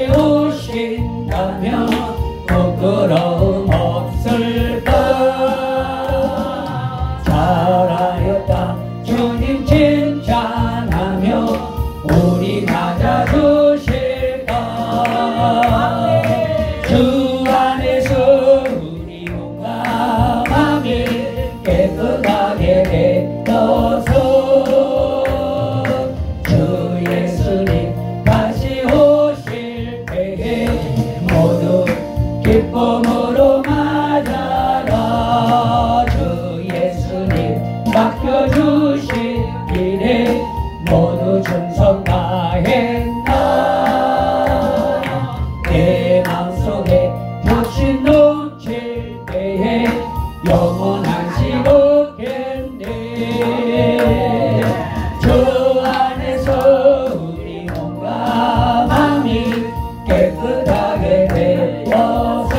다시 오신다면 부끄러움 없을까. 잘하였다 주님 칭찬하며 우리 맞아주실까. 주 안에서 우리 몸과 마음이 깨끗하게 되어서 주 예수님 다시 오실 때에 모두 기쁨으로 맞아라. 주 예수님 맡겨주신 일에 모두 충성 다했나. 내 마음속에 욕심 넘칠 때에 영원한 시없겠네. 주 안에서 우리 몸과 마음이 깨끗하게 되어서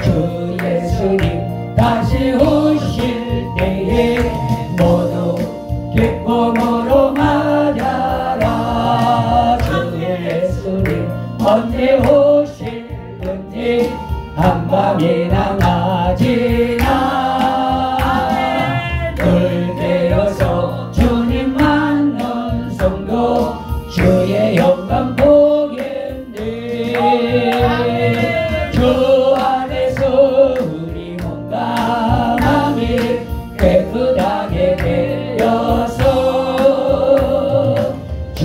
주 예수님 다시 오실 때에 모두 기쁨으로 맞아라. 주 예수님 언제 오실는지 한밤이나 낮이나 돌되어서 주님 만난 성도 주의 영광 보겠네. 주 안에서 우리 몸과 마음이 깨끗하게 되어서 주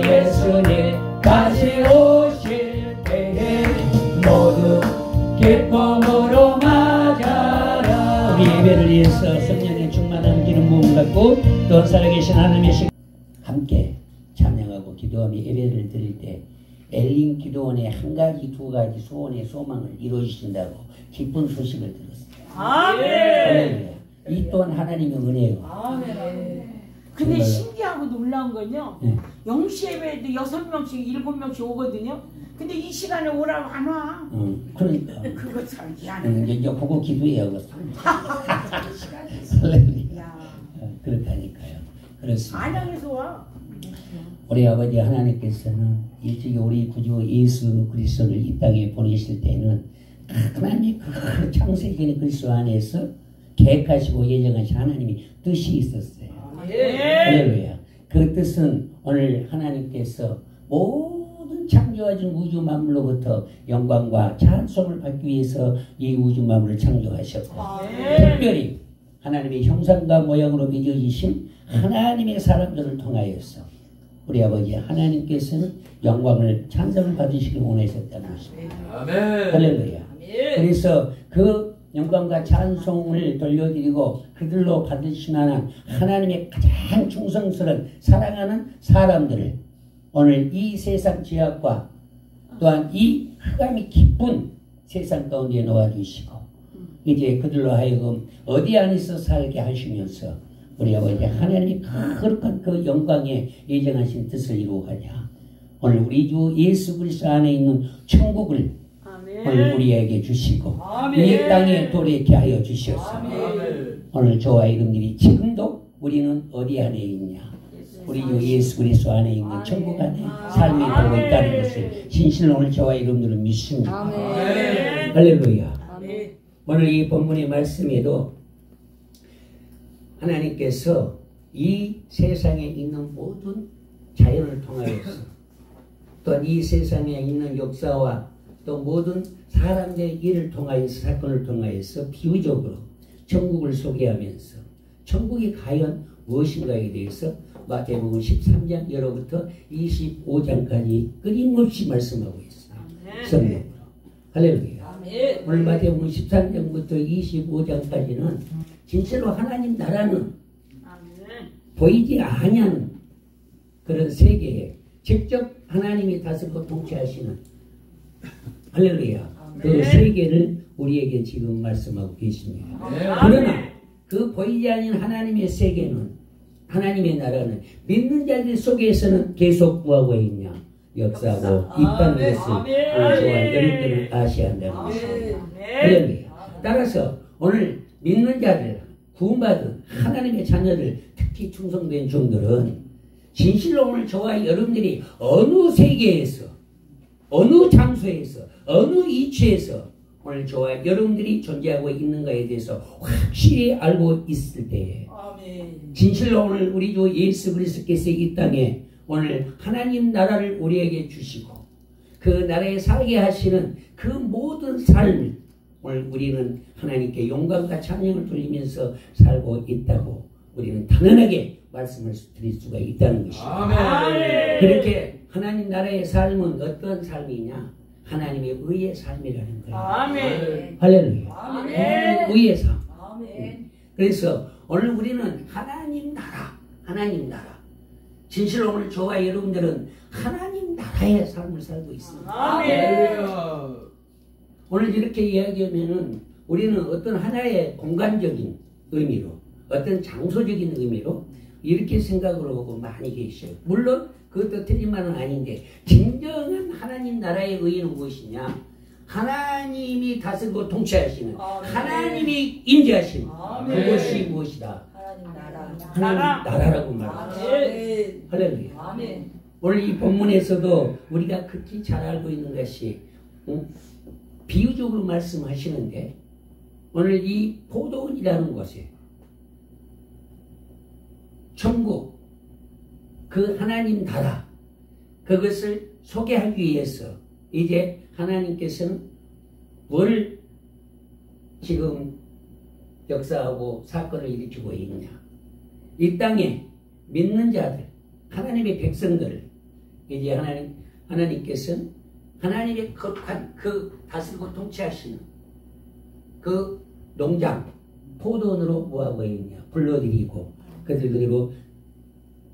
예수님 다시 오실 때에 모두 기쁨으로 맞아라. 우리 예배를 위해서 성령의 충만한 기름 부음 받고 또 살아계신 하나님의 신 함께 찬양하고 기도하며 예배를 드릴 때 엘린 기도원의 한 가지 두 가지 소원의 소망을 이루어주신다고 기쁜 소식을 들었어요. 아멘. 이 또한 하나님의 은혜예요. 아멘. 근데 신기하고 놀라운 건요. 네. 0시 예배에도 6명씩 7명씩 오거든요. 근데 이 시간에 오라고 안 와. 그러니까. 그거 참 미안해. 이제 그거 기도해요. 할렐루야. 그렇다니까요. 그렇습니다. 안양에서 와. 우리 아버지 하나님께서는 일찍이 우리 구주 예수 그리스도를 이 땅에 보내실 때는 하나님의 그 창세기 그리스도 안에서 계획하시고 예정하신 하나님이 뜻이 있었어요. 할렐루야. 그 뜻은 오늘 하나님께서 모든 창조하신 우주 만물로부터 영광과 찬송을 받기 위해서 이 우주 만물을 창조하셨고 특별히 하나님의 형상과 모양으로 빚어지신 하나님의 사람들을 통하여서 우리 아버지 하나님께서는 영광을 찬송을 받으시길 원하셨다는 것입니다. 할렐루야. 그래서 그 영광과 찬송을 돌려드리고 그들로 받으실 만한 하나님의 가장 충성스러운 사랑하는 사람들을 오늘 이 세상 죄악과 또한 이 흑암이 깊은 세상 가운데 놓아주시고 이제 그들로 하여금 어디 안에서 살게 하시면서 우리 아버지 하나님이 거룩한 그 영광에 예정하신 뜻을 이루어가냐. 오늘 우리 주 예수 그리스도 안에 있는 천국을 오늘 우리에게 주시고 이 땅에 도래케 하여 주시옵소서. 오늘 저와 여러분들이 지금도 우리는 어디 안에 있냐. 우리 주 예수 그리스도 안에 있는 천국 안에 삶이 되고 있다는 것을 진실로 오늘 저와 여러분들은 믿습니다. 할렐루야. 오늘 이 본문의 말씀에도 하나님께서 이 세상에 있는 모든 자연을 통하여서 또 이 세상에 있는 역사와 또 모든 사람들의 일을 통하여서 사건을 통하여서 비유적으로 천국을 소개하면서 천국이 과연 무엇인가에 대해서 마태복음 13장 1절부터 25장까지 끊임없이 말씀하고 있어요. 성경으로. 할렐루야. 오늘 마태복음 13장부터 25장까지는 진실로 하나님 나라는 보이지 아니하는 그런 세계에 직접 하나님이 다스리고 통치하시는 할렐루야. 그 세계를 우리에게 지금 말씀하고 계십니다. 그러나 그 보이지 않는 하나님의 세계는 하나님의 나라는 믿는 자들 속에서는 계속 구하고 있냐 역사하고 있다는 것을 저와 여러분들은 아셔야 한다는 것입니다. 할렐루야. 따라서 오늘 믿는 자들 구원받은 하나님의 자녀들 특히 충성된 종들은 진실로 오늘 저와 여러분들이 어느 세계에서, 어느 장소에서, 어느 위치에서 오늘 저와 여러분들이 존재하고 있는가에 대해서 확실히 알고 있을 때에 진실로 오늘 우리 주 예수 그리스도께서 이 땅에 오늘 하나님 나라를 우리에게 주시고 그 나라에 살게 하시는 그 모든 삶을 오늘 우리는 하나님께 영광과 찬양을 돌리면서 살고 있다고 우리는 단언하게 말씀을 드릴 수가 있다는 것입니다. 그렇게 하나님 나라의 삶은 어떤 삶이냐? 하나님의 의의 삶이라는 거예요. 아멘. 할렐루야. 아멘. 의의 삶. 아멘. 그래서 오늘 우리는 하나님 나라. 진실로 오늘 저와 여러분들은 하나님 나라의 삶을 살고 있습니다. 아멘. 오늘 이렇게 이야기하면은 우리는 어떤 하나의 공간적인 의미로, 어떤 장소적인 의미로 이렇게 생각을 하고 많이 계셔요. 물론 그것도 틀린 말은 아닌데 진정한 하나님 나라의 의의는 무엇이냐? 하나님이 다스리고 통치하시는 하나님이 임재하시는 그것이 무엇이다? 하나님 나라라고 말합니다. 할렐루야. 오늘 이 본문에서도 우리가 극히 잘 알고 있는 것이 비유적으로 말씀하시는데 오늘 이 포도원이라는 곳에 천국 그 하나님 나라 그것을 소개하기 위해서 이제 하나님께서는 뭘 지금 역사하고 사건을 일으키고 있느냐. 이 땅에 믿는 자들 하나님의 백성들을 이제 하나님께서는 하나님의 거룩한 그 다스리고 통치하시는 그 농장 포도원으로 뭐하고 있느냐 불러들이고 그들로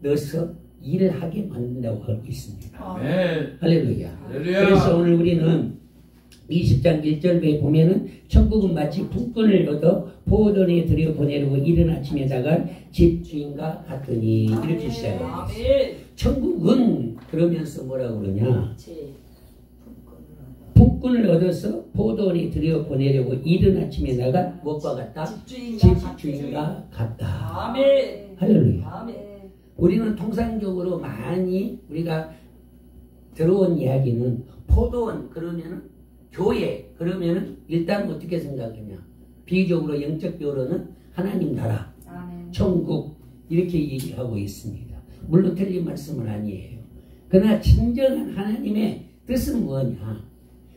넣어서 일을 하게 만든다고 하고 있습니다. 아멘. 할렐루야. 그래서 오늘 우리는 20장 1절에 보면은 천국은 마치 북꾼을 얻어 포도원에 들여보내려고 이른 아침에다가 집주인과 같으니 이렇게 시작합니다. 천국은 그러면서 뭐라고 그러냐? 북꾼을 얻어서 포도원에 들여보내려고 이른 아침에 나가 무엇과 같다? 집주인과 같다. 할렐루야. 우리는 통상적으로 많이 우리가 들어온 이야기는 포도원 그러면은 교회 그러면은 일단 어떻게 생각하냐? 비유적으로 영적적으로는 하나님 나라, 천국 이렇게 얘기하고 있습니다. 물론 틀린 말씀은 아니에요. 그러나 진정한 하나님의 뜻은 뭐냐?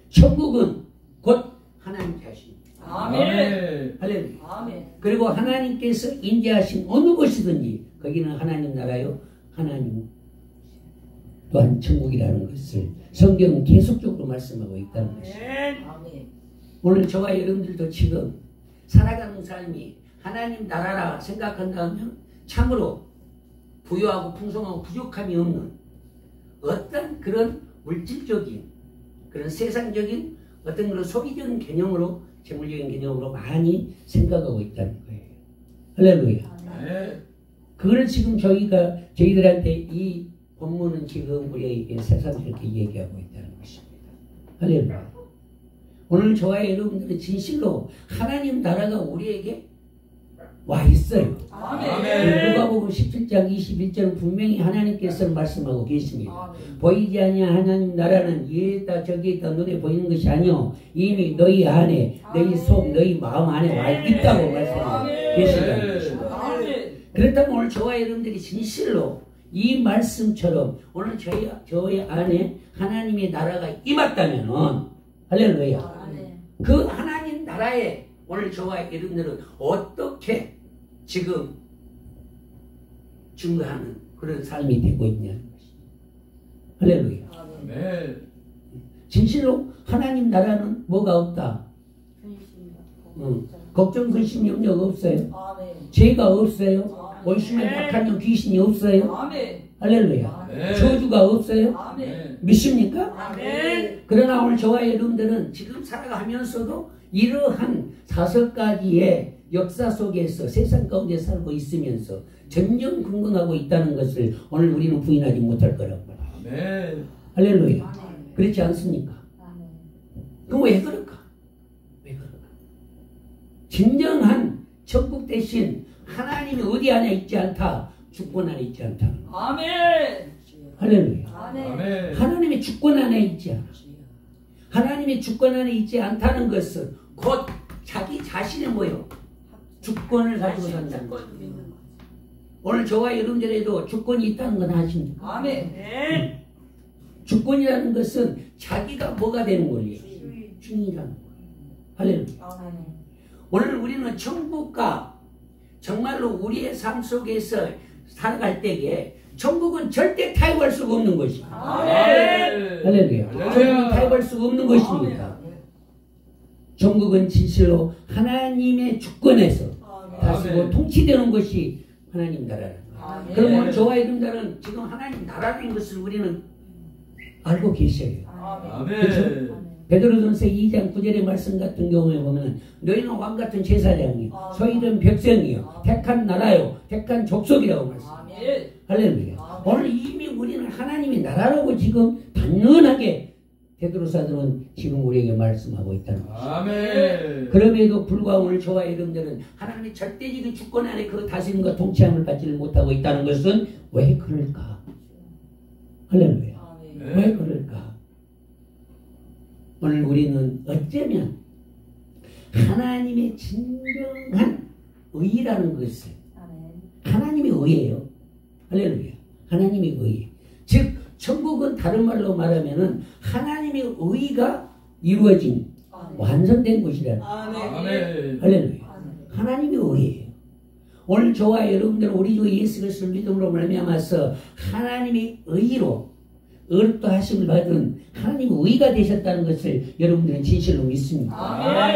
천국은 곧 하나님 자신입니다. 아멘. 할렐루야. 아멘. 그리고 하나님께서 인재하신 어느 곳이든지 거기는 하나님 나라요. 하나님 또한 천국이라는 것을 성경은 계속적으로 말씀하고 있다는 것입니다. 오늘 저와 여러분들도 지금 살아가는 삶이 하나님 나라라 생각한다면 참으로 부유하고 풍성하고 부족함이 없는 어떤 그런 물질적인 그런 세상적인 어떤 그런 소비적인 개념으로 재물적인 개념으로 많이 생각하고 있다는 거예요. 할렐루야. 그걸 지금 저희들한테 이 본문은 지금 우리에게 새삼스럽게 얘기하고 있다는 것입니다. 할렐루야. 오늘 저와 여러분들은 진실로 하나님 나라가 우리에게 와 있어요. 누가복음 17장 21절은 분명히 하나님께서 말씀하고 계십니다. 보이지 아니한 하나님 나라는 여기다 저기다 눈에 보이는 것이 아니오 이미 너희 안에 너희 속 너희 마음 안에 와 있다고 말씀하고 계시다는 것입니다. 그렇다면 오늘 저와 여러분들이 진실로 이 말씀처럼 오늘 저희 안에 하나님의 나라가 임했다면 할렐루야. 그 하나님 나라에 오늘 저와 여러분들은 어떻게 지금 증거하는 그런 삶이 되고 있냐는 것입니다. 할렐루야. 진실로 하나님 나라는 뭐가 없다? 걱정, 근심, 염려가 없어요. 죄가 없어요. 원수만 약하면 귀신이 없어요. 할렐루야. 저주가 없어요. 믿습니까? 그러나 오늘 저와 여러분들은 지금 살아가면서도 이러한 5가지의 역사 속에서 세상 가운데 살고 있으면서 전전긍긍하고 있다는 것을 오늘 우리는 부인하지 못할 거라고 말합니다. 할렐루야. 그렇지 않습니까? 그럼 왜 그럴까? 진정한 천국 대신 하나님이 어디 안에 있지 않다. 주권 안에 있지 않다는 거. 아멘. 할렐루야. 아멘. 하나님의 주권 안에 있지 않아. 하나님의 주권 안에 있지 않다는 것은 곧 자기 자신의 뭐요? 주권을 가지고 산다는 거. 오늘 저와 여러분들에도 주권이 있다는 건 아십니까? 아멘. 주권이라는 것은 자기가 뭐가 되는 거예요? 주인이라는 거예요. 할렐루야. 오늘 우리는 천국과 정말로 우리의 삶 속에서 살아갈 때에 천국은 절대 타협할 수가 없는 것입니다. 할렐루야. 천국은 타협할 수가 없는 것입니다. 천국은 진실로 하나님의 주권에서 다스고 통치되는 것이 하나님 나라라는 거예요. 그럼 오늘 저와 여러분들은 지금 하나님 나라라는 것을 우리는 알고 계셔요. 그렇죠? 베드로전서 2장 9절의 말씀 같은 경우에 보면 너희는 왕같은 제사장이요 소이든 백성이요 택한 나라요 택한 족속이라고 말씀합니다. 할렐루야. 오늘 이미 우리는 하나님의 나라라고 지금 단연하게 베드로 사도는 지금 우리에게 말씀하고 있다는 것입니다. 그럼에도 불구하고 오늘 저와 여러분들은 하나님의 절대적인 주권 안에 그 다스림과 통치함을 받지를 못하고 있다는 것은 왜 그럴까? 할렐루야. 왜 그럴까? 오늘 우리는 어쩌면 하나님의 진정한 의라는 것을 하나님의 의예요. 할렐루야. 하나님의 의. 즉 천국은 다른 말로 말하면은 하나님의 의가 이루어진 완성된 곳이라는 거예요. 할렐루야. 하나님의 의예요. 오늘 저와 여러분들은 우리 주 예수 그리스도를 믿음으로 말미암아서 하나님의 의로 의롭다하심을 받은 하나님의 의가 되셨다는 것을 여러분들은 진실로 믿습니다.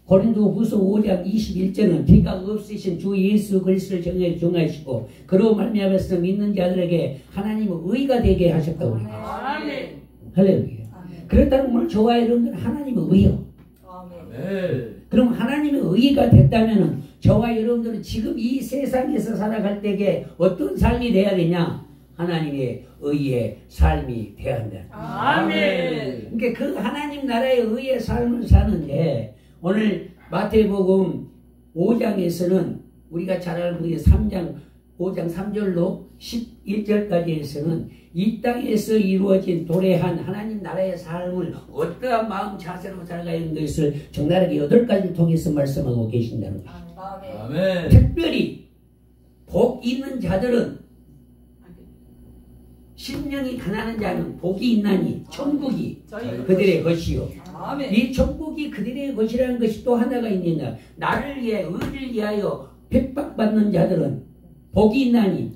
고린도후서 5장 21절은 죄가 없으신 주 예수 그리스도를 정하시고 그로 말미암아서 믿는 자들에게 하나님의 의가 되게 하셨다고 합니다. 할렐루야. 그렇다면 오늘 저와 여러분들은 하나님의 의요. 그럼 하나님의 의가 됐다면 저와 여러분들은 지금 이 세상에서 살아갈 때에 어떤 삶이 돼야 되냐? 하나님의 의의 삶이 되어야 한다. 그러니까 그 하나님 나라의 의의 삶을 사는데 오늘 마태복음 5장에서는 우리가 잘 알고 있는 5장 3절로 11절까지에서는 이 땅에서 이루어진 도래한 하나님 나라의 삶을 어떠한 마음 자세로 살아가야 하는 것을 적나라하게 8가지를 통해서 말씀하고 계신다는 것입니다. 특별히 복 있는 자들은 심령이 가난한 자는 복이 있나니 천국이 그들의 것이요. 이 천국이 그들의 것이라는 것이 또 하나가 있느냐. 나를 위해 의를 위하여 핍박받는 자들은 복이 있나니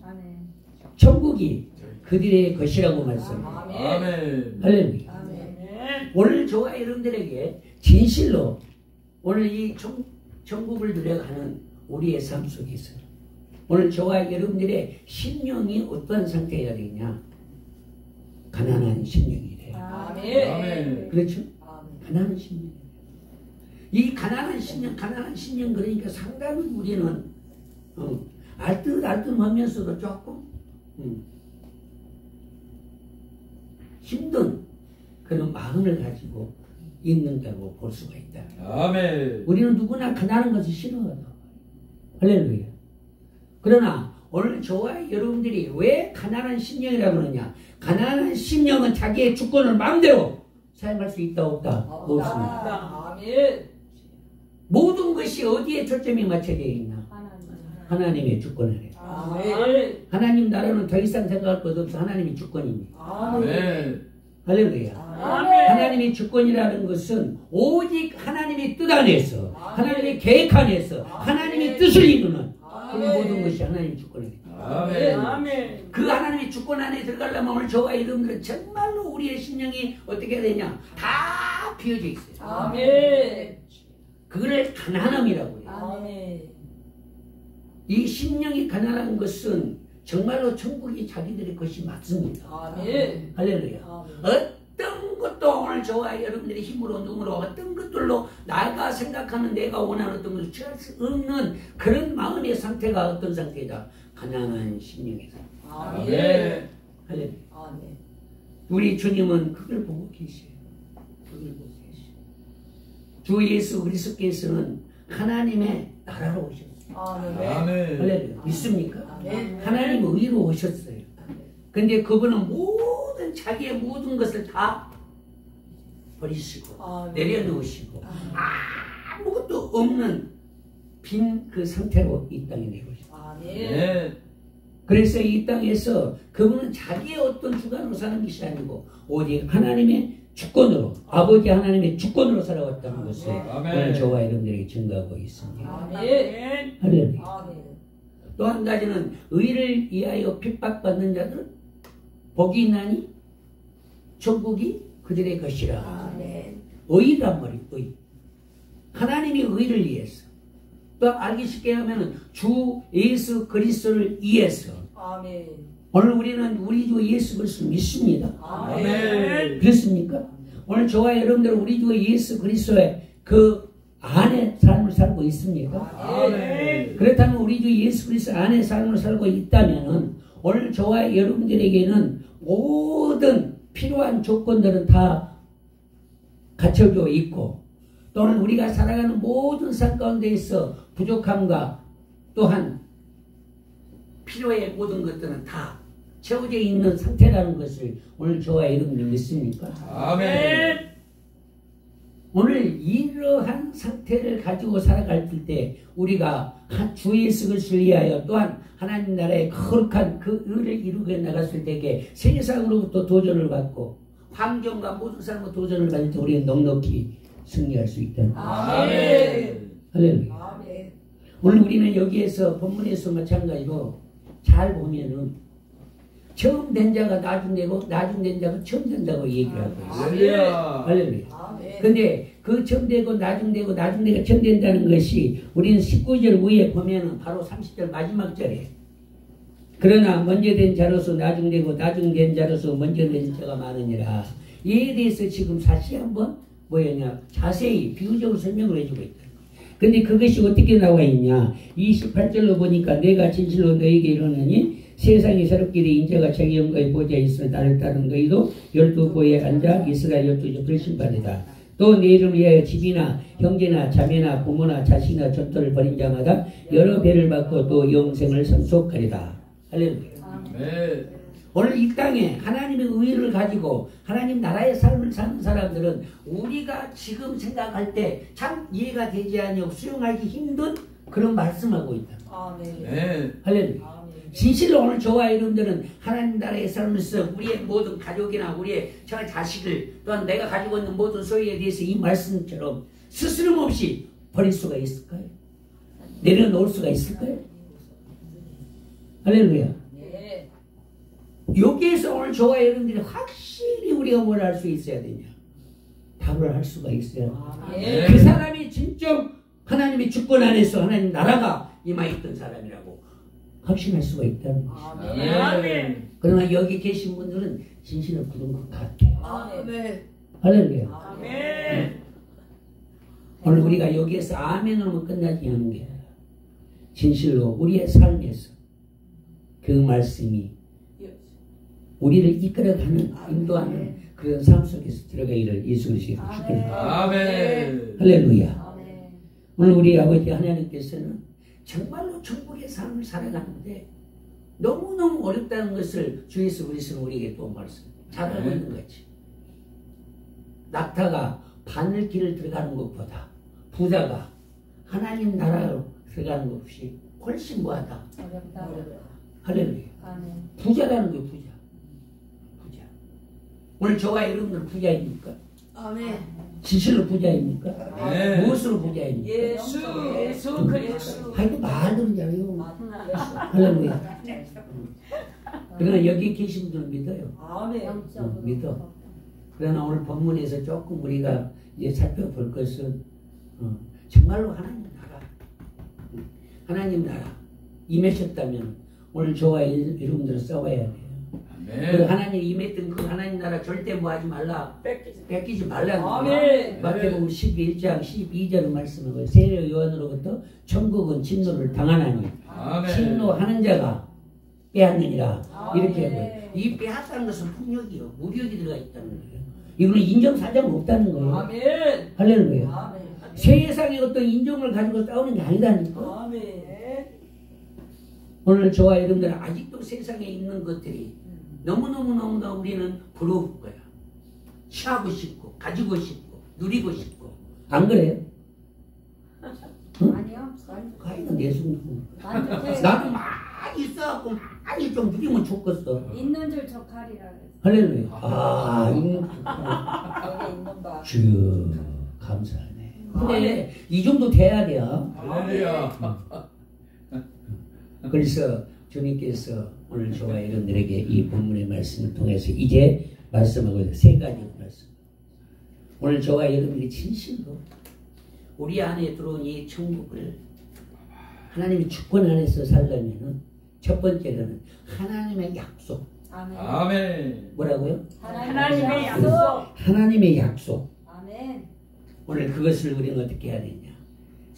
천국이 그들의 것이라고 말씀합니다. 할렐루야. 오늘 저와 여러분들에게 진실로 오늘 이 천국을 누려가는 우리의 삶 속에서 오늘 저와 여러분들의 심령이 어떠한 상태여야 되냐? 가난한 심령이 돼요. 그렇죠? 가난한 심령. 이 가난한 심령 그러니까 상당히 우리는 알뜰하면서도 조금 힘든 그런 마음을 가지고 있는다고 볼 수가 있다. 우리는 누구나 가난한 것을 싫어하다. 할렐루야. 그러나 오늘 저와 여러분들이 왜 가난한 심령이라고 그러냐? 가난한 심령은 자기의 주권을 마음대로 사용할 수 있다 없다? 없습니다. 모든 것이 어디에 초점이 맞춰져 있나? 하나님의 주권 안에. 하나님 나라는 더 이상 생각할 것 없어. 하나님의 주권입니다. 할렐루야. 하나님의 주권이라는 것은 오직 하나님의 뜻 안에서 하나님의 계획 안에서 하나님의 뜻을 이루는 그 모든 것이 하나님의 주권입니다. 그 하나님의 주권 안에 들어가려면 오늘 저와 여러분들은 정말로 우리의 심령이 어떻게 되냐? 다 비어져 있어요. 그걸 가난함이라고 해요. 이 심령이 가난한 것은 정말로 천국이 자기들의 것이 맞습니다. 할렐루야. 어떤 것도 오늘 저와 여러분들의 힘으로 눈으로 어떤 것들로 내가 생각하는 내가 원하는 어떤 것을 취할 수 없는 그런 마음의 상태가 어떤 상태다? 가난한 심령의 상태. 할렐루야. 우리 주님은 그걸 보고 계셔요. 그걸 보고 계셔요. 주 예수 그리스도께서는 하나님의 나라로 오셨어요. 할렐루야. 믿습니까? 하나님 의로 오셨어요. 근데 그분은 자기의 모든 것을 다 버리시고 내려놓으시고 아무것도 없는 빈 그 상태로 이 땅에 내려오셨어요. 그래서 이 땅에서 그분은 자기의 어떤 주관으로 사는 것이 아니고 오직 하나님의 주권으로, 아버지 하나님의 주권으로 살아왔다는 것을 오늘 저와 여러분들에게 증거하고 있습니다. 할렐루야. 또 한 가지는 의를 위하여 핍박받는 자들은 복이 있나니 천국이 그들의 것이라. 의란 말이에요. 의. 하나님이 의를 위해서, 또 알기 쉽게 하면 주 예수 그리스도를 위해서. 오늘 우리는 우리 주 예수 그리스도를 믿습니다. 그렇습니까? 오늘 저와 여러분들 우리 주 예수 그리스도의 그 안에 삶을 살고 있습니까? 그렇다면 우리 주 예수 그리스도 안에 삶을 살고 있다면 오늘 저와 여러분들에게는 모든 필요한 조건들은 다 갖춰져 있고, 또는 우리가 살아가는 모든 삶 가운데에서 부족함과 또한 필요의 모든 것들은 다 채워져 있는 상태라는 것을 오늘 저와 여러분이 믿습니까? 아멘. 오늘 이러한 상태를 가지고 살아갈 때 우리가 주 예수 그리스도를 위하여 또한 하나님 나라의 거룩한 그 의를 이루게 나갔을 때에 세상으로부터 도전을 받고 환경과 모든 사람과 도전을 받을 때 우리는 넉넉히 승리할 수 있다는 것입니다. 아멘. 할렐루야. 오늘 우리는 여기에서 본문에서 마찬가지로 잘 보면은 처음 된 자가 나중 되고 나중 된 자가 처음 된다고 얘기하고 있어요. 할렐루야. 근데 그 처음 되고 나중 되고 나중 되고 처음 된다는 것이 우리는 19절 위에 보면은 바로 30절 마지막 절에 그러나 먼저 된 자로서 나중 되고 나중 된 자로서 먼저 된 자가 많으니라. 이에 대해서 지금 다시 한번 뭐였냐 자세히 비유적으로 설명을 해주고 있다. 근데 그것이 어떻게 나와 있냐 28절로 보니까 내가 진실로 너에게 이르노니 세상이 새롭기를 인자가 자기 영광의 보좌에 있으며 나를 따른 너희도 12보에 앉아 이스라엘 12족을 심판이다. 또 내 이름을 위하여 집이나 형제나 자매나 부모나 자식이나 전토를 벌인 자마다 여러 배를 받고 또 영생을 상속하리다. 할렐루야. 오늘 이 땅에 하나님의 의를 가지고 하나님 나라의 삶을 사는 사람들은 우리가 지금 생각할 때 참 이해가 되지 않고 수용하기 힘든 그런 말씀하고 있다. 할렐루야. 진실로 오늘 저와 여러분들은 하나님 나라의 삶에서 우리의 모든 가족이나 우리의 저 자식을 또한 내가 가지고 있는 모든 소유에 대해서 이 말씀처럼 스스럼 없이 버릴 수가 있을까요? 내려놓을 수가 있을까요? 할렐루야. 여기에서 오늘 저와 여러분들이 확실히 우리가 뭘 할 수 있어야 되냐? 답을 할 수가 있어야 돼요. 그 사람이 진정 하나님의 주권 안에서 하나님 나라가 임하였던 사람이라고 확신할 수가 있다는 것이죠. 그러나 여기 계신 분들은 진실을 부른 것 같아요. 할렐루야. 오늘 우리가 여기에서 아멘으로만 끝나지 않는 게 아니라 진실로 우리의 삶에서 그 말씀이 우리를 이끌어가는 인도하는 그런 삶 속에서 들어가기를 예수 그리스도로 축원합니다. 아멘. 할렐루야. 오늘 우리 아버지 하나님께서는 정말로 천국의 삶을 살아가는데 너무너무 어렵다는 것을 주 예수 그리스도는 우리에게 또 말씀합니다. 잘 알고 있는 거지. 낙타가 바늘길을 들어가는 것보다 부자가 하나님 나라로 들어가는 것이 훨씬 뭐하다. 할렐루야. 부자라는 게 부자. 오늘 저와 여러분들 부자입니까? 진실로 부자입니까? 무엇으로 부자입니까? 예수 그리스도. 하여튼 말들은 잘해요. 할렐루야. 그러나 여기 계신 분들은 믿어요. 믿어. 그러나 오늘 본문에서 조금 우리가 이제 살펴볼 것은 정말로 하나님 나라 임하셨다면 오늘 저와 여러분들은 싸워야 돼요. 그 하나님 임했던 그 하나님 나라 절대 뭐 하지 말라. 뺏기지 말라는 거예요. 마태복음 11장 12절의 말씀은 세례 요한으로부터 천국은 진노를 당하나니 진노하는 자가 빼앗느니라. 이렇게 하고요. 이 빼앗다는 것은 폭력이요. 무력이 들어가 있다는 거예요. 이거는 인정사정 없다는 거예요. 할렐루야. 세상의 어떤 인정을 가지고 싸우는 게 아니다니까. 오늘 저와 여러분들은 아직도 세상에 있는 것들이 너무너무 우리는 부러울 거야. 취하고 싶고 가지고 싶고 누리고 싶고. 안 그래요? 응? 아니요. 가인은 내숭. 만족해. 나도 많이 있어갖고 많이 좀 누리면 좋겠어. 있는 줄 척하리라 그랬어. 할렐루야. 여기 있는 바. 주 감사하네. 근데 이 정도 돼야 돼요. 할렐루야. 그래서 주님께서 오늘 저와 여러분들에게 이 본문의 말씀을 통해서 이제 말씀하고 있는 세 가지 말씀. 오늘 저와 여러분들이 진실로 우리 안에 들어온 이 천국을 하나님의 주권 안에서 살려면은 첫 번째로는 하나님의 약속. 아멘. 아멘. 뭐라고요? 하나님의 약속. 하나님의 약속. 아멘. 오늘 그것을 우리는 어떻게 해야 되냐?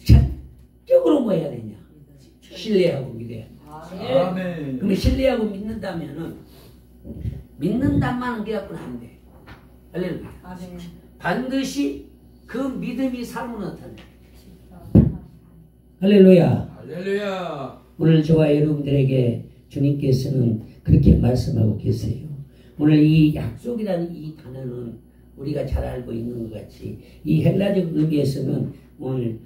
전적으로 뭐 해야 되냐? 신뢰하고 믿어야 돼. 아멘. 아멘. 그러면 신뢰하고 믿는다면은 믿는다만 한 게 갖고는 안 돼. 할렐루야. 아멘. 반드시 그 믿음이 삶으로 나타나. 할렐루야. 할렐루야. 오늘 저와 여러분들에게 주님께서는 그렇게 말씀하고 계세요. 오늘 이 약속이라는 이 단어는 우리가 잘 알고 있는 것 같이 이 헬라적 의미에서는 오늘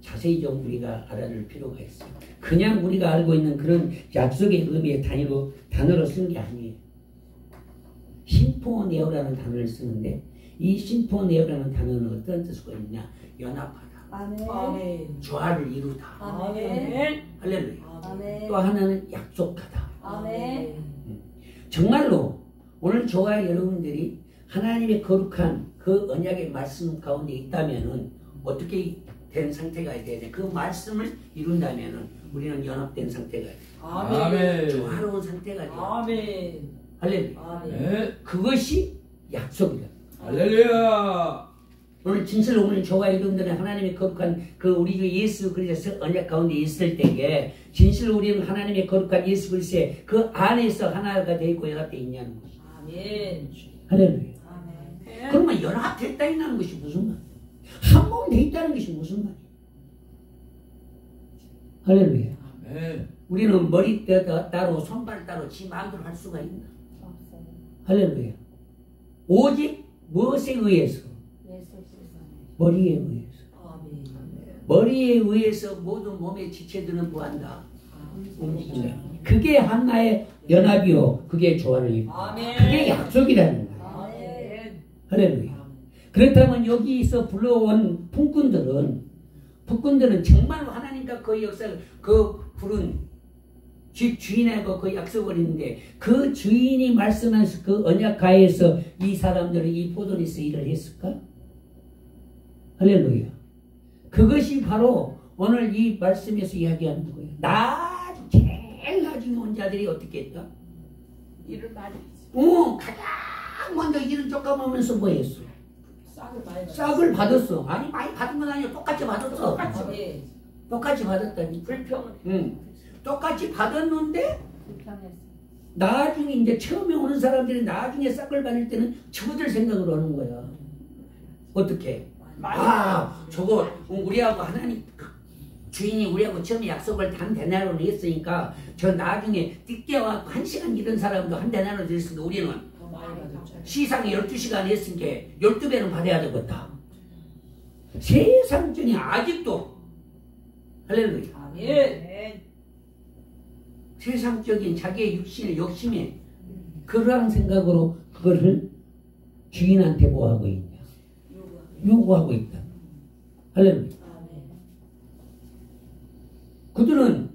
자세히 좀 우리가 알아둘 필요가 있어요. 그냥 우리가 알고 있는 그런 약속의 의미의 단어로 쓴 게 아니에요. 심포네오라는 단어를 쓰는데 이 심포네오라는 단어는 어떤 뜻으로 있냐? 연합하다. 아멘. 조화를 이루다. 아멘. 할렐루야. 아멘. 또 하나는 약속하다. 아멘. 정말로 오늘 저와 여러분들이 하나님의 거룩한 그 언약의 말씀 가운데 있다면은 어떻게 된 상태가 돼야 돼? 그 말씀을 이룬다면은 우리는 연합된 상태가 돼. 아멘. 조화로운 상태가 돼. 아멘. 할렐루야. 아멘. 그것이 약속이다. 할렐루야. 오늘 진실로 오늘 저와 여러분들은 하나님의 거룩한 그 우리 주 예수 그리스도의 언약 가운데 있을 때에 진실로 우리는 하나님의 거룩한 예수 그리스도의 그 안에서 하나가 되어 있고 연합되어 있냐는 것이. 아멘. 할렐루야. 아멘. 그러면 연합됐다 있다는 것이 무슨 말이야? 한 몸 돼 있다는 것이 무슨 말이야? 할렐루야. 아멘. 우리는 머리 따로 손발 따로 지 마음대로 할 수가 있나? 없어요. 할렐루야. 오직 무엇에 의해서? 예수 세상에. 머리에 의해서. 아멘. 머리에 의해서 모든 몸의 지체들은 뭐한다? 움직인다. 그게 하나의 연합이요. 그게 조화를 이루고. 아멘. 그게 약속이라는 거예요. 아멘. 할렐루야. 그렇다면 여기서 불러온 폭군들은 정말로 하나님과 그 역사를 그 부른 집 주인하고 그 약속을 했는데 그 주인이 말씀하신 그 언약가에서 이 사람들은 이 포도리스 일을 했을까? 할렐루야. 그것이 바로 오늘 이 말씀에서 이야기하는 거예요. 제일 나중에 온 자들이 어떻게 했다? 일을 많이 했어. 가장 먼저 일을 쫓아가면서 뭐 했어? 싹을 많이 받았어. 싹을 받았어. 아니 많이 받은 건 아니야. 똑같이 받았어. 아멘. 똑같이 받았다니. 불평은 응. 똑같이 받았는데 불평했어. 나중에 이제 처음에 오는 사람들이 나중에 싹을 받을 때는 저들 생각으로 하는 거야. 어떻게? 저거 우리하고 하나님 주인이 우리하고 처음에 약속을 한 데나리온을 했으니까 저 나중에 늦게 와서 1시간 이런 사람도 한 데나리온을 드렸으니까 우리는 더 많이 받았죠. 시상에 12시간 했으니까 12배는 받아야 되겠다. 세상적인 아직도 할렐루야. 아멘. 세상적인 자기의 육신의 욕심에 그러한 생각으로 그거를 주인한테 뭐 하고 있냐? 요구하고 있다. 할렐루야. 아멘. 그들은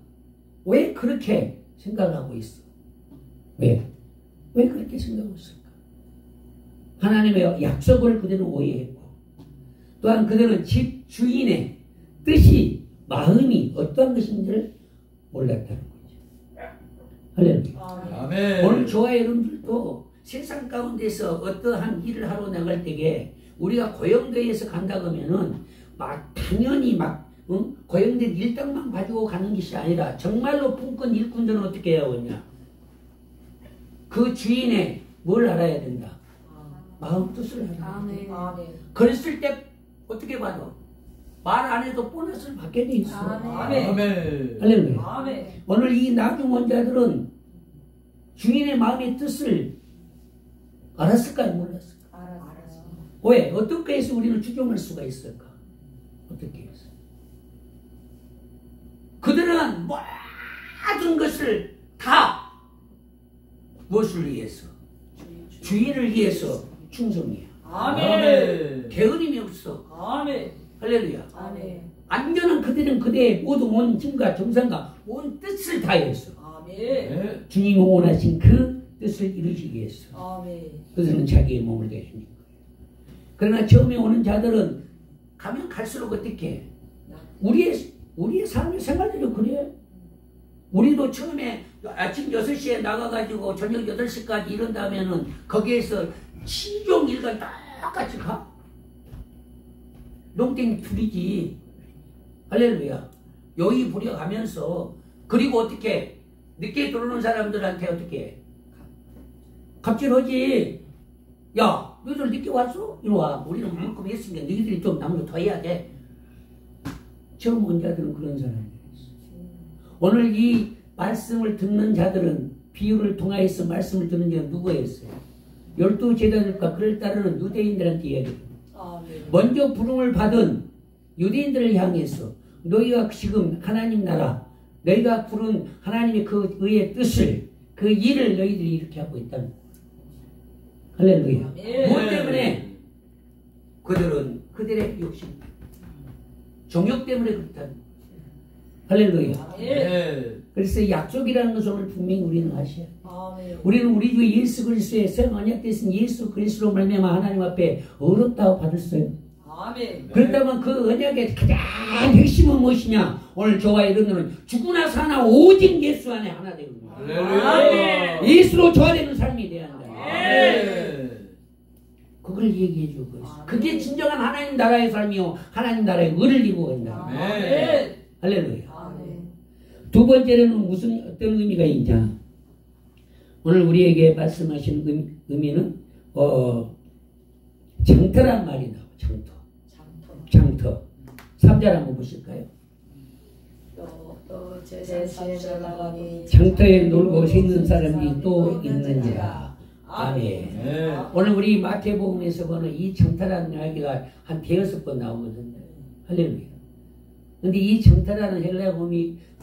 왜 그렇게 생각을 하고 있어? 왜 그렇게 생각하고 있을까? 하나님의 약속을 그들은 오해했고 또한 그들은 집 주인의 뜻이 마음이 어떠한 것인지를 몰랐다는 거죠. 할렐루야. 아멘. 오늘 저와 여러분들도 세상 가운데서 어떠한 일을 하러 나갈 때에 우리가 고용대에서 간다 그러면은 당연히 고용된 일당만 가지고 가는 것이 아니라 정말로 품꾼 일꾼들은 어떻게 해야 하겠냐? 그 주인의 뭘 알아야 된다? 마음 뜻을 알아야 된다. 아멘. 아멘. 그랬을 때 어떻게 받아? 말 안 해도 보너스를 받게 돼 있어. 아멘. 아멘. 할렐루야. 아멘. 오늘 이 나중원자들은 주인의 마음의 뜻을 알았을까요? 몰랐을까? 알았어. 왜? 어떻게 해서 우리는 추종할 수가 있을까? 어떻게 해서? 그들은 모든 것을 다 무엇을 위해서? 주인을 위해서 충성해요. 아멘. 게으름이 없어. 아멘. 할렐루야. 아멘. 완전한 그들은 그대의 모든 온 힘과 정성과 온 뜻을 다했어. 아멘. 네. 주님이 원하신 그 뜻을 이루시기 위해서. 아멘. 그들은 자기의 몸을 내주는 거예요. 그러나 처음에 오는 자들은 가면 갈수록 어떻게? 우리의 삶의 생활들이 그래요. 우리도 처음에 아침 6시에 나가가지고 저녁 8시까지 이런다면은 거기에서 시종 일과 똑같이 가? 농땡이 둘이지. 할렐루야. 여의 부려가면서 그리고 어떻게 늦게 들어오는 사람들한테 어떻게 갑질하지. 야 너희들 늦게 왔어? 이리 와. 우리는 물금 했으니까 너희들이 좀 남도 더 해야 돼. 처음 온 자들은 그런 사람이었어. 오늘 이 말씀을 듣는 자들은 비유를 통하여서 말씀을 듣는 자는 누구였어요? 12 제자들과 그를 따르는 유대인들한테 이야기합니다. 아멘. 먼저 부름을 받은 유대인들을 향해서 너희가 지금 하나님 나라 너희가 부른 하나님의 그 의의 뜻을 그 일을 너희들이 이렇게 하고 있다는 거예요. 할렐루야. 아멘. 무엇 때문에? 그들은 그들의 욕심 정욕 때문에 그렇다는 거예요. 할렐루야. 네. 그래서 약속이라는 것을 오늘 분명히 우리는 아셔야 돼요. 아멘. 우리는 우리 주 예수 그리스도의 새 언약 되신 예수 그리스도로 말미암아 하나님 앞에 어렵다고 받을 수 있어요. 아멘. 그렇다면 그 언약의 가장 핵심은 무엇이냐? 오늘 저와 여러분은 죽으나 사나 오직 예수 안에 하나 되는 거예요. 할렐루야. 예수로 조화되는 삶이 돼야 한다. 아멘. 그걸 얘기해 주고 있어요. 그게 진정한 하나님 나라의 삶이요 하나님 나라의 의를 이루고 있다. 아멘. 할렐루야. 아멘. 두 번째로는 무슨 어떤 의미가 있냐? 오늘 우리에게 말씀하신 의미는 장터란 말이 나와요. 장터. 3절 한번 보실까요? 장터에 놀고 쉬는 사람이 또 있는지라. 아멘. 네. 오늘 우리 마태복음에서 보는 이 장터라는 이야기가 한 5번 나오거든요. 할렐루야. 근데 이 장터라는 헬라어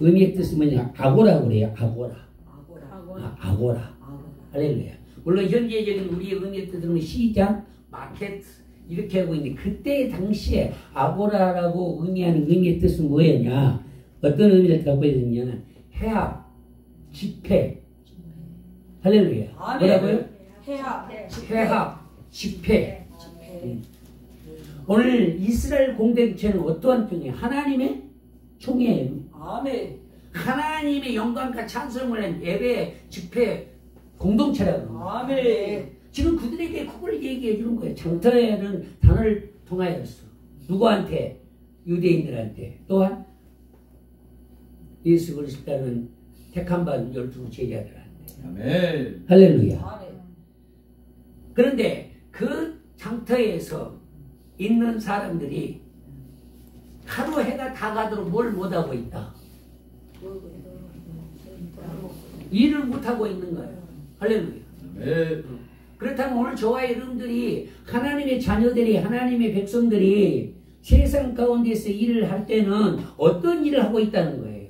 의미의 뜻은 뭐냐? 아고라 그래요. 아고라. 할렐루야. 물론 현재적인 우리의 의미의 뜻은 시장, 마켓 이렇게 하고 있는데 그때 당시에 아고라라고 의미하는 의미의 뜻은 뭐였냐? 어떤 의미를 갖고 있느냐? 해합, 집회. 할렐루야. 뭐라고요? 해합, 집회. 오늘 이스라엘 공동체는 어떠한 종이에요? 하나님의 총회예요. 아멘. 하나님의 영광과 찬송을 한 예배, 집회, 공동체라고. 아멘. 지금 그들에게 그걸 얘기해 주는 거예요. 장터에는 단어를 통하였어. 누구한테? 유대인들한테. 또한 예수 그리스도는 택한 받은 12 제자들한테. 아멘. 할렐루야. 아멘. 그런데 그 장터에서 있는 사람들이 하루 해가 다 가도록 뭘 못하고 있다. 일을 못하고 있는 거예요. 할렐루야. 아멘. 그렇다면 오늘 저와 여러분들이 하나님의 자녀들이 하나님의 백성들이 세상 가운데서 일을 할 때는 어떤 일을 하고 있다는 거예요.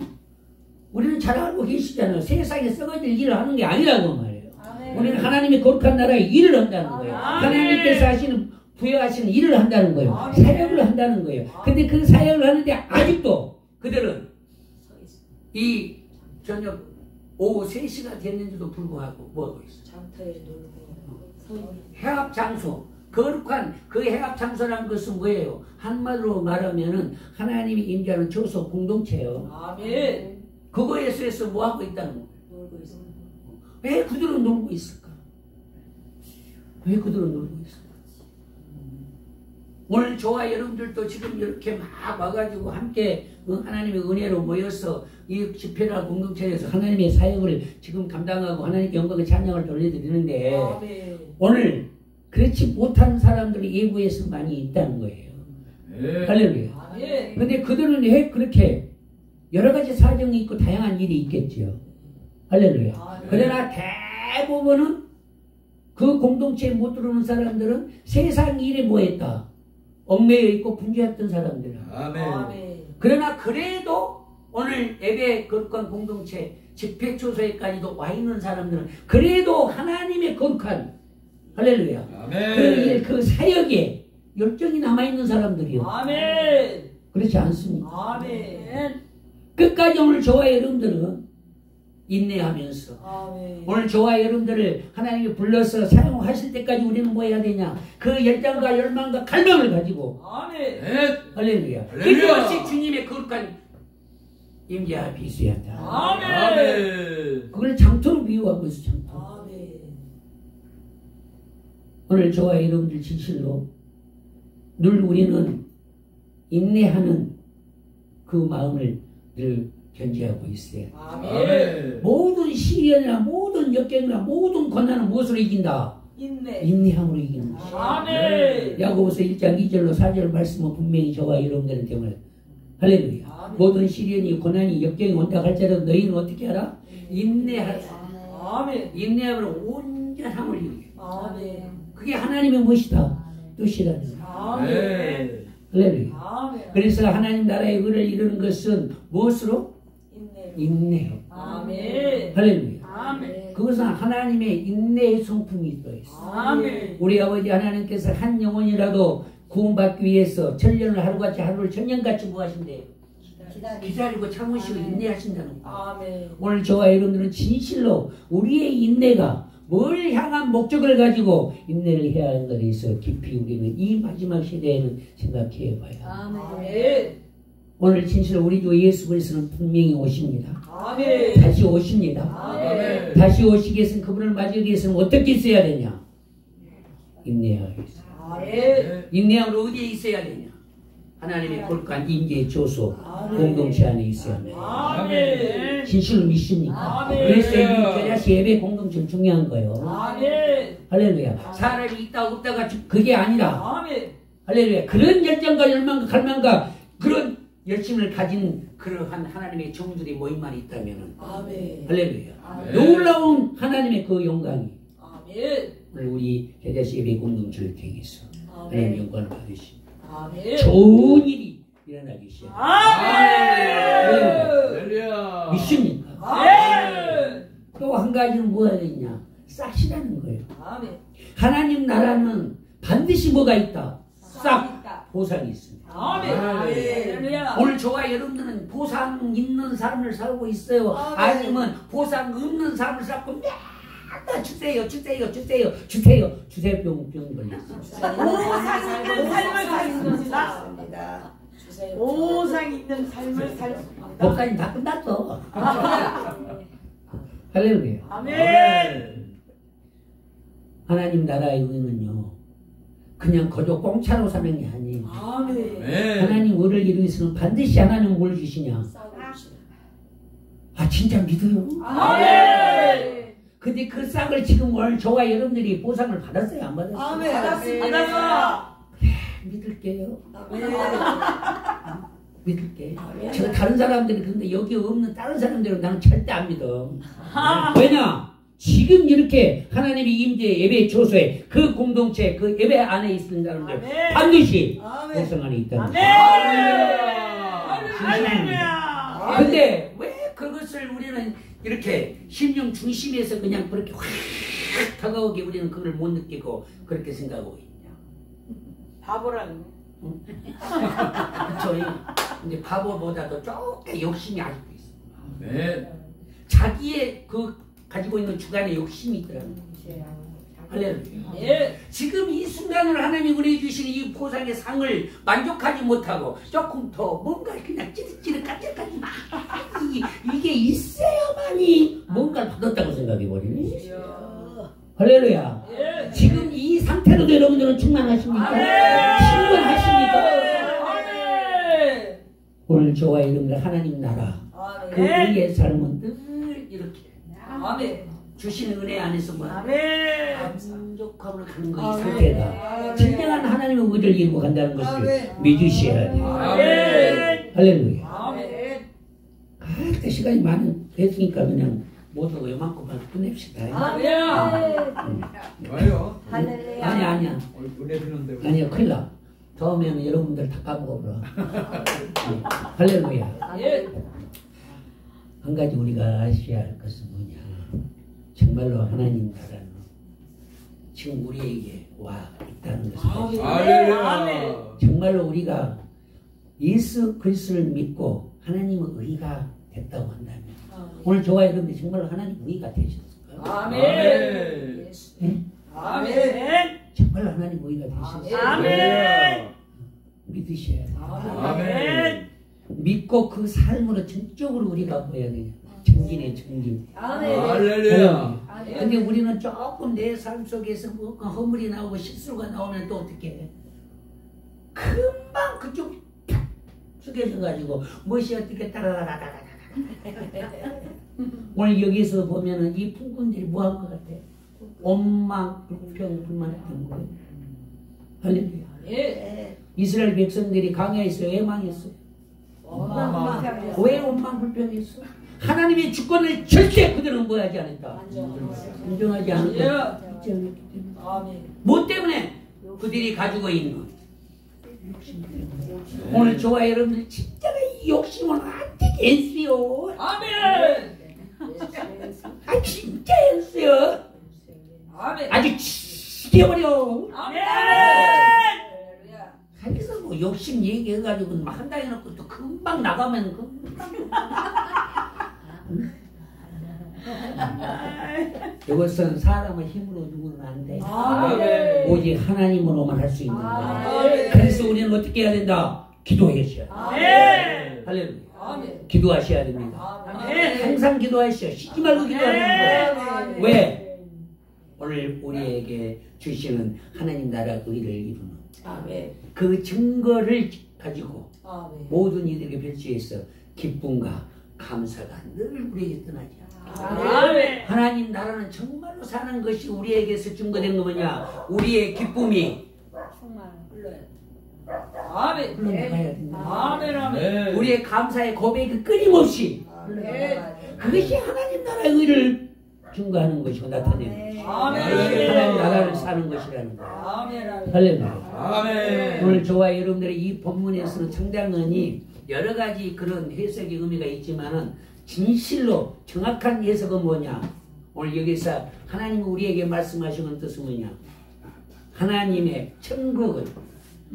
우리는 잘 알고 계시잖아요. 세상에 썩어질 일을 하는 게 아니라고 말이에요. 아멘. 우리는 하나님의 거룩한 나라에 일을 한다는 거예요. 하나님께서 하시는 부여하시는 일을 한다는 거예요. 아멘. 사역을 한다는 거예요. 근데 그 사역을 하는데 아직도 그들은 이 저녁 오후 3시가 됐는지도 불구하고 뭐하고 있어요? 장터에 놀고 해합 장소, 거룩한 그 해합 장소라는 것은 뭐예요? 한마디로 말하면은 하나님이 임재하는 처소 공동체예요. 아멘. 그거에서 뭐 하고 있다는 거예요? 놀고 있어. 왜 그들은 놀고 있을까? 왜 그들은 놀고 있을까? 오늘 저와 여러분들도 지금 이렇게 막 와가지고 함께 하나님의 은혜로 모여서 이 집회나 공동체에서 하나님의 사역을 지금 감당하고 하나님께 영광의 찬양을 돌려드리는데 아멘. 오늘 그렇지 못한 사람들이 예부에서 많이 있다는 거예요. 네. 할렐루야. 아멘. 근데 그들은 왜 그렇게 여러 가지 사정이 있고 다양한 일이 있겠지요. 할렐루야. 아멘. 그러나 대부분은 그 공동체에 못 들어오는 사람들은 세상 일에 뭐 했다? 얽매여 있고 분주했던 사람들이야. 아멘. 아멘. 그러나 그래도 오늘 예배 거룩한 공동체 집회 초소에까지도 와 있는 사람들은 그래도 하나님의 거룩한 할렐루야. 아멘. 그 사역에 열정이 남아있는 사람들이요. 아멘. 그렇지 않습니까? 아멘. 끝까지 오늘 저와 여러분들은 인내하면서 아멘. 오늘 저와 여러분들을 하나님이 불러서 사용하실 때까지 우리는 뭐 해야 되냐? 그 열정과 열망과 갈망을 가지고 아멘. 네. 할렐루야. 할렐루야. 그것이 주님의 거룩한 임재와 비수야 한다. 아멘. 아멘. 그걸 장터로 비유한 것이 장터. 아멘. 오늘 저와 여러분들 진실로 늘 우리는 인내하는 그 마음을 늘 견지하고 있어요. 아멘. 아멘. 모든 시련이나 모든 역경이나 모든 고난은 무엇으로 이긴다? 인내. 인내함으로 이기는 것이다. 아멘. 야고보서 1장 2절로 4절 말씀은 분명히 저와 여러분들한테 말해요. 할렐루야. 아멘. 모든 시련이 고난이 역경이 온다 할지라도 너희는 어떻게 하라? 인내하라. 아멘. 인내함으로 온전함을 이루게. 아멘. 그게 하나님의 무엇이다? 뜻이라는 거예요. 아멘. 네. 할렐루야. 아멘. 그래서 하나님 나라의 의를 이루는 것은 무엇으로? 인내. 인내. 아멘. 할렐루야. 아멘. 그것은 하나님의 인내의 성품이 떠있어. 아멘. 우리 아버지 하나님께서 한 영혼이라도 구원받기 위해서 천년을 하루같이 하루를 천년같이 뭐 하신대요? 기다리고 참으시고 인내하신다는 거예요. 아멘. 오늘 저와 여러분들은 진실로 우리의 인내가 뭘 향한 목적을 가지고 인내를 해야 하는 것에 대해서 깊이 우리는 이 마지막 시대에는 생각해 봐야 합니다. 아멘. 오늘 진실로 우리 주 예수 그리스도는 분명히 오십니다. 아멘. 다시 오십니다. 아멘. 다시 오시기 위해서는 그분을 맞이하기 위해서는 어떻게 있어야 되냐? 인내하겠습니다. 아멘. 인내함으로 어디에 있어야 되냐? 하나님의 거룩한 임재의 조소 공동체 안에 있어야 합니다. 아멘. 진실로 믿습니까? 아멘. 그래서 이 교자시 예배 공동체는 중요한 거예요. 아멘. 할렐루야. 사람이 있다 없다가 그게 아니라 아멘. 할렐루야. 그런 열정과 열망과 갈망과 그런 열심을 가진 그러한 하나님의 종들이 모임만 있다면 아멘. 할렐루야. 아멘. 놀라운 하나님의 그 영광이 아멘. 오늘 우리 교자시 예배 공동체를 통해서 하나님 아멘. 영광을 받으십니다. 아멘. 좋은 일이 일어나기 시작. 아멘. 할렐루야. 믿습니까? 아멘. 또 한 가지는 뭐가 있냐? 싹이라는 거예요. 아멘. 하나님 나라는 반드시 뭐가 있다? 싹 있다. 보상이 있습니다. 아멘. 할렐루야. 오늘 저와 여러분들은 보상 있는 삶을 살고 있어요. 아멘. 아니면 보상 없는 삶을 살고 맨날 주세요 병 걸렸어요. 보상 있는 삶을 사는 것이다. 주세요. 보상 있는 삶을 살 목사님 다 끝났어. 할렐루야. 아멘. 하나님 나라의 의는요 그냥 거저 공짜로 사는 게 아니에요. 아멘. 네. 하나님 의를 이루기 위해서는 반드시 하나님 뭘 주시냐? 아 진짜 믿어요? 아멘. 근데 그 싹을 지금 오늘 저와 여러분들이 보상을 받았어요? 안 받았어요? 아멘. 받았어. 믿을게요. 아멘. 믿을게. 아멘. 제가 다른 사람들이 근데 여기 없는 다른 사람들은 나는 절대 안 믿어. 왜냐? 지금 이렇게 하나님이 임재 예배 조소에 그 공동체 그 예배 안에 있는 사람들 아멘. 반드시 아멘. 보상 안에 있다는 아멘. 거예요. 할렐루야. 근데 왜 그것을 우리는 이렇게 심령 중심에서 그냥 그렇게 확 다가오게 우리는 그걸 못 느끼고 그렇게 생각하고 있냐? 바보라는 저희 근데 바보보다도 조금 욕심이 아직도 있어. 네. 자기의 그 가지고 있는 주관에 욕심이 있더라고요. 할렐루야. 예. 지금 이 순간을 하나님이 우리에게 주시는 이 보상의 상을 만족하지 못하고 조금 더 뭔가 그냥 찌릿찌릿 까칠까지 막 이게 있어야만이 뭔가를 받았다고 생각해버리네. 할렐루야. 예. 지금 이 상태로도 여러분들은 충만하십니까? 충분하십니까? 아멘. 오늘 저와 여러분들 하나님 나라 그 아멘. 우리의 삶은 늘 이렇게 아멘. 주시는 은혜 안에서 뭐 아멘. 만족함을 가는 거이 아멘. 상태다. 진정한 하나님의 하나님의 의를 이루고 간다는 것을 아멘. 믿으셔야 돼요. 아멘. 할렐루야. 아멘. 시간이 많이 됐으니까 그냥 모두 요만큼만 끝냅시다. 아멘. 좋아요. 아니야. 은혜 비는데. 아니요, 큰일 나. 다음에는 여러분들 다 까먹어버려. 할렐루야. 예. 한 가지 우리가 아셔야 할 것은 뭐냐. 정말로 하나님 나라는 지금 우리에게 와 있다는 것을 할렐루야. 정말로 우리가 예수 그리스도를 믿고 하나님의 의가 됐다고 한다면 오늘 저와 여러분들 정말로 하나님 의가 되셨을까요? 아멘. 네? 아멘. 정말로 하나님 의가 되셨어요. 아멘. 믿으셔야 돼요. 아멘. 믿고 그 삶으로 전적으로 우리가 보여야 돼요. 정진의 정진. 할렐루야. 근데 우리는 조금 내 삶 속에서 뭐 허물이 나오고 실수가 나오면 또 어떻게 해? 금방 그쪽 숙여져가지고 무엇이 어떻게 따라라라라라. 오늘 여기서 보면은 이 풍군들이 뭐 한 것 같아? 원망, 불평, 불만했던 거예요. 할렐루야. 예. 이스라엘 백성들이 강야에서 왜 망했어요? 왜 원망 불평했어? 하나님의 주권을 절대 그들은 뭐 하지 않았다. 인정하지 않았다. 인정했기 때문에. 아멘. 뭐 때문에? 그들이 가지고 있는 욕심 때문에. 오늘 저와 여러분들 진짜 이 욕심은 안 되겠어요. 아멘. 아 진짜 했어요. 아멘. 아주 지겨버려. 아멘. 거기서 뭐 욕심 얘기해가지고 막 한다 해놓고 또 금방 나가면 금방. 이것은 사람의 힘으로 누구는 안 돼. 아멘. 오직 하나님으로만 할 수 있는 거야. 아멘. 그래서 우리는 어떻게 해야 된다? 기도하셔야 돼. 아멘. 할렐루야. 아멘. 기도하셔야 됩니다. 아멘. 항상 기도하셔. 쉬지 말고 기도하는 거야. 아멘. 왜? 오늘 우리에게 주시는 하나님 나라 의를 이루는 아멘. 그 증거를 가지고 아멘. 모든 이들에게 별지에서 기쁨과 감사가 늘 우리에게 떠나지 않아. 아멘. 하나님 나라는 정말로 사는 것이 우리에게서 증거된 거 뭐냐? 우리의 기쁨이 아멘. 흘러나가야 된다. 아멘. 아멘. 우리의 감사의 고백이 끊임없이 아멘. 그것이 하나님 나라의 의를 증거하는 것이고 나타내는 것이고 아멘. 하나님 나라를 사는 것이라는 거예요. 아멘. 할렐루야. 아멘. 오늘 저와 여러분들의 이 본문에서는 청장은이 여러 가지 그런 해석의 의미가 있지만은 진실로 정확한 해석은 뭐냐? 오늘 여기서 하나님이 우리에게 말씀하시는 뜻은 뭐냐? 하나님의 천국을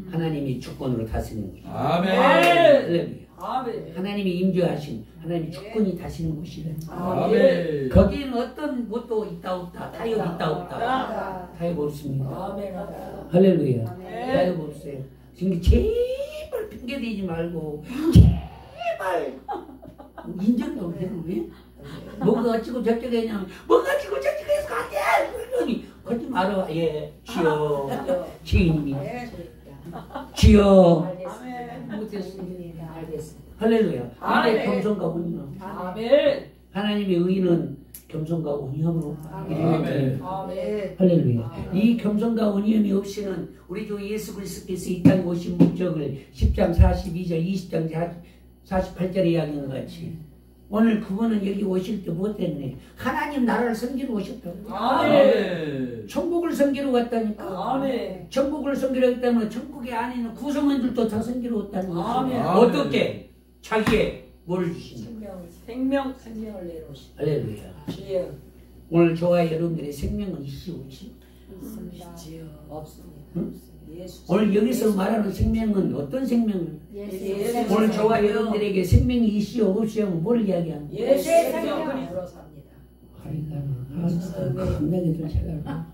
하나님이 주권으로 다스리는 거죠. 아멘. 할렐루야. 아멘. 하나님이 임재하신 하나님의 주권이 다스리는 곳이라는 거예요. 아멘. 거기에는 어떤 것도 있다 없다, 타협 있다 없다, 타협 없습니다. 아멘. 할렐루야. 아멘. 타협 없어요. 지금 제발 핑계대지 말고 제발 인정 좀 해도 왜? 뭐가 어찌고 저쩌고 했냐면 뭐가 어찌고 저쩌고 해서 안 돼! 그러니 그러지 말아. 예, 주여 주인님이 주여 못했습니다. 알겠습니다. 할렐루야. 아멘. 이게 겸손과 온유함. 아멘. 하나님의 의는 겸손과 온유함으로 이루어져요. 아멘. 할렐루야. 이 겸손과 온유함이 없이는 우리 주 예수 그리스도께서 이 땅에 오신 목적을 10장 42절 20장 48절에 이야기한 것 같이 오늘 그분은 여기 오실 때 무엇 때문에? 하나님 나라를 섬기러 오셨다고. 아멘. 천국을 섬기러 왔다니까. 아멘. 천국을 섬기러 왔기 때문에 천국의 안에 있는 구성원들도 다 섬기러 왔다는 거죠. 아멘. 어떻게? 자기의 뭐를 주신다. 생명을 내놓으시. 할렐루야. 주여. 오늘 저와 여러분들의 생명은 이시오지. 없습니다. 없습니다. 응? 예수. 오늘 여기서 말하는 생명은 어떤 생명을? 예수. 오늘 저와 여러분들에게 생명이 있시오 없시오 뭘 이야기하는 거예요? 예수 생명으로 삽니다. 아이가 겁나게들 잘하고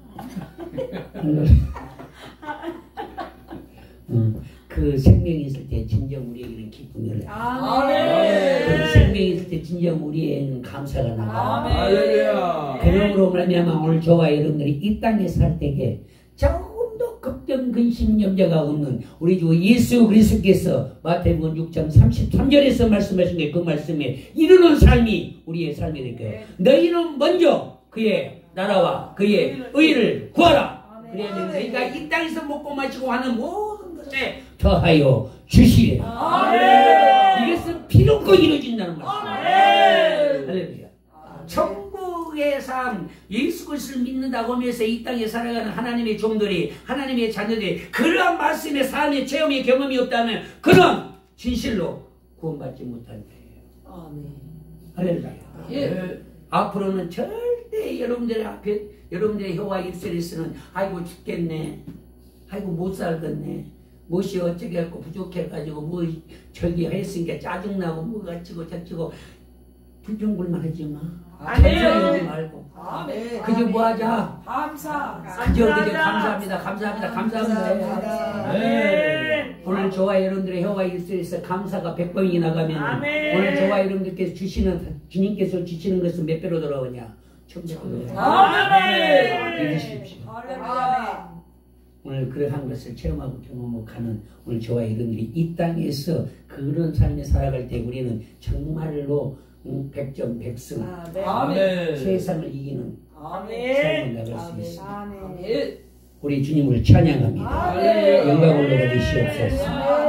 그 생명이 있을 때 진정 우리에게는 기쁨이 올라요. 그 생명이 있을 때 진정 우리에게는 감사가 나요. 할렐루야. 그러므로 말미암아 오늘 저와 여러분들이 이 땅에 살 때에 조금도 걱정 근심 염려가 없는 우리 주 예수 그리스도께서 마태복음 6장 33절에서 말씀하신 게 그 말씀에 이루는 삶이 우리의 삶이 될 거예요. 너희는 먼저 그의 나라와 그의 의를 구하라. 그래야 되는 그러니까 이 땅에서 먹고 마시고 하는 모든 것에 더하여 주시래. 이것은 피놓고 이루어진다는 말이에요. 할렐루야. 천국의 삶, 예수 그리스도를 믿는다고 하면서 이 땅에 살아가는 하나님의 종들이, 하나님의 자녀들이 그러한 말씀의 삶의 체험의 경험이 없다면 그는 진실로 구원받지 못한다. 할렐루야. 앞으로는 절대 여러분들 앞에, 여러분들의 혀와 입술에서는 아이고 죽겠네, 아이고 못 살겠네, 무엇이 어쩌게하고 부족해가지고 뭐 저기 했으니까 짜증나고 뭐 어쩌고 저쩌고 불평불만 하지 마. 전쟁하지 말고 그저 뭐하자. 그저 감사합니다. 오늘 저와 여러분들의 혀와 입술에서 감사가 100번이 나가면 오늘 저와 여러분들께서 주시는, 주님께서 주시는 것은 몇 배로 돌아오냐? 1000배로 돌아오냐? 믿으십시오. 오늘 그러한 것을 체험하고 경험하고 가는 오늘 저와 여러분들이 이 땅에서 그런 삶을 살아갈 때 우리는 정말로 백전백승, 세상을 이기는 삶을 나갈 수 있습니다. 우리 주님을 찬양합니다. 영광 올라가 주시옵소서.